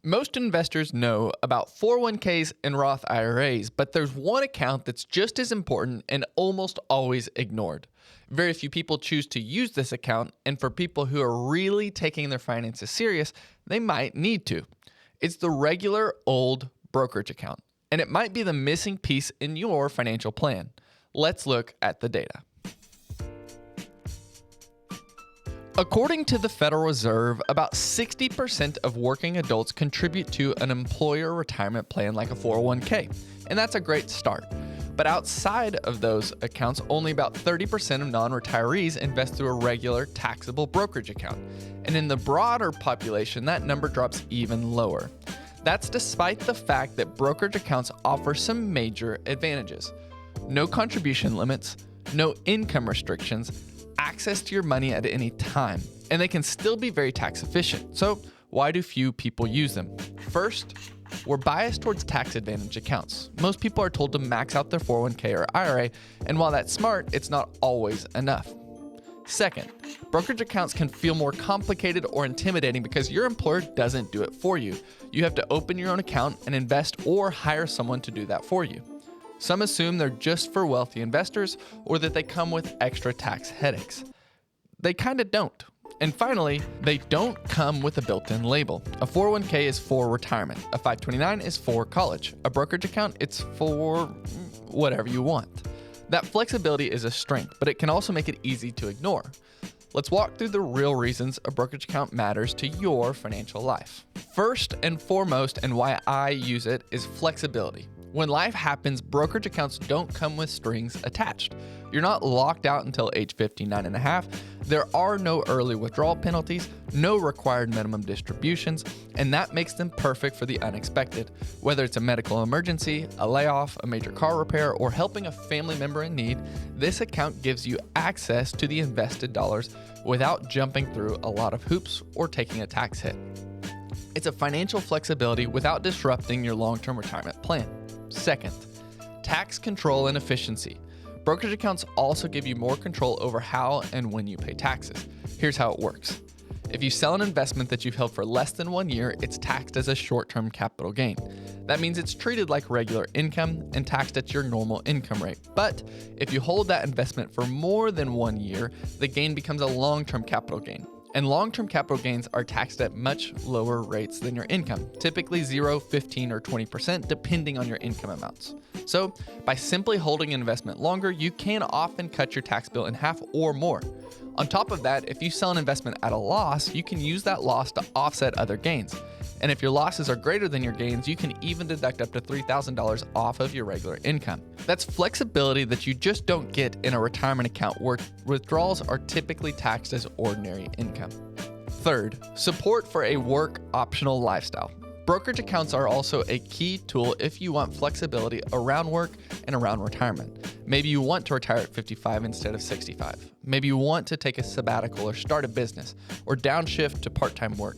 Most investors know about 401ks and Roth IRAs, but there's one account that's just as important and almost always ignored. Very few people choose to use this account, and for people who are really taking their finances serious, they might need to. It's the regular old brokerage account, and it might be the missing piece in your financial plan. Let's look at the data. According to the Federal Reserve, about 60% of working adults contribute to an employer retirement plan like a 401k, and that's a great start. But outside of those accounts, only about 30% of non-retirees invest through a regular taxable brokerage account. And in the broader population, that number drops even lower. That's despite the fact that brokerage accounts offer some major advantages. No contribution limits, no income restrictions, access to your money at any time, and they can still be very tax efficient. So why do few people use them? First, we're biased towards tax advantage accounts. Most people are told to max out their 401k or IRA, and while that's smart, it's not always enough. Second, brokerage accounts can feel more complicated or intimidating because your employer doesn't do it for you. You have to open your own account and invest or hire someone to do that for you. Some assume they're just for wealthy investors or that they come with extra tax headaches. They kind of don't. And finally, they don't come with a built-in label. A 401k is for retirement. A 529 is for college. A brokerage account, it's for whatever you want. That flexibility is a strength, but it can also make it easy to ignore. Let's walk through the real reasons a brokerage account matters to your financial life. First and foremost, and why I use it, is flexibility. When life happens, brokerage accounts don't come with strings attached. You're not locked out until age 59 and a half. There are no early withdrawal penalties, no required minimum distributions, and that makes them perfect for the unexpected. Whether it's a medical emergency, a layoff, a major car repair, or helping a family member in need, this account gives you access to the invested dollars without jumping through a lot of hoops or taking a tax hit. It's a financial flexibility without disrupting your long-term retirement plan. Second, tax control and efficiency. Brokerage accounts also give you more control over how and when you pay taxes. Here's how it works. If you sell an investment that you've held for less than 1 year, it's taxed as a short-term capital gain. That means it's treated like regular income and taxed at your normal income rate. But if you hold that investment for more than 1 year, the gain becomes a long-term capital gain. And long-term capital gains are taxed at much lower rates than your income, typically 0, 15, or 20%, depending on your income amounts. So by simply holding an investment longer, you can often cut your tax bill in half or more. On top of that, if you sell an investment at a loss, you can use that loss to offset other gains. And if your losses are greater than your gains, you can even deduct up to $3,000 off of your regular income. That's flexibility that you just don't get in a retirement account where withdrawals are typically taxed as ordinary income. Third, support for a work optional lifestyle. Brokerage accounts are also a key tool if you want flexibility around work and around retirement. Maybe you want to retire at 55 instead of 65. Maybe you want to take a sabbatical or start a business or downshift to part-time work.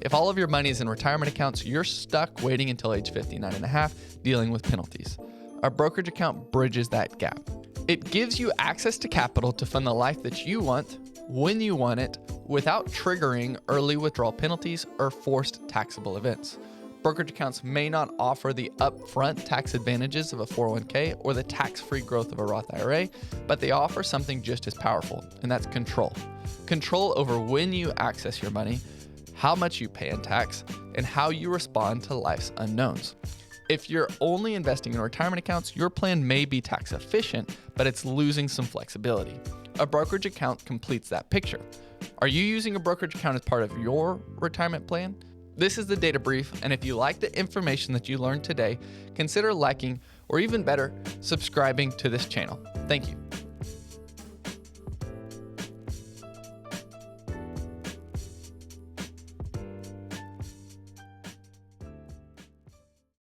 If all of your money is in retirement accounts, you're stuck waiting until age 59 and a half, dealing with penalties. A brokerage account bridges that gap. It gives you access to capital to fund the life that you want, when you want it, without triggering early withdrawal penalties or forced taxable events. Brokerage accounts may not offer the upfront tax advantages of a 401k or the tax-free growth of a Roth IRA, but they offer something just as powerful, and that's control. Control over when you access your money, how much you pay in tax, and how you respond to life's unknowns. If you're only investing in retirement accounts, your plan may be tax efficient, but it's losing some flexibility. A brokerage account completes that picture. Are you using a brokerage account as part of your retirement plan? This is the data brief, and if you like the information that you learned today, consider liking, or even better, subscribing to this channel. Thank you.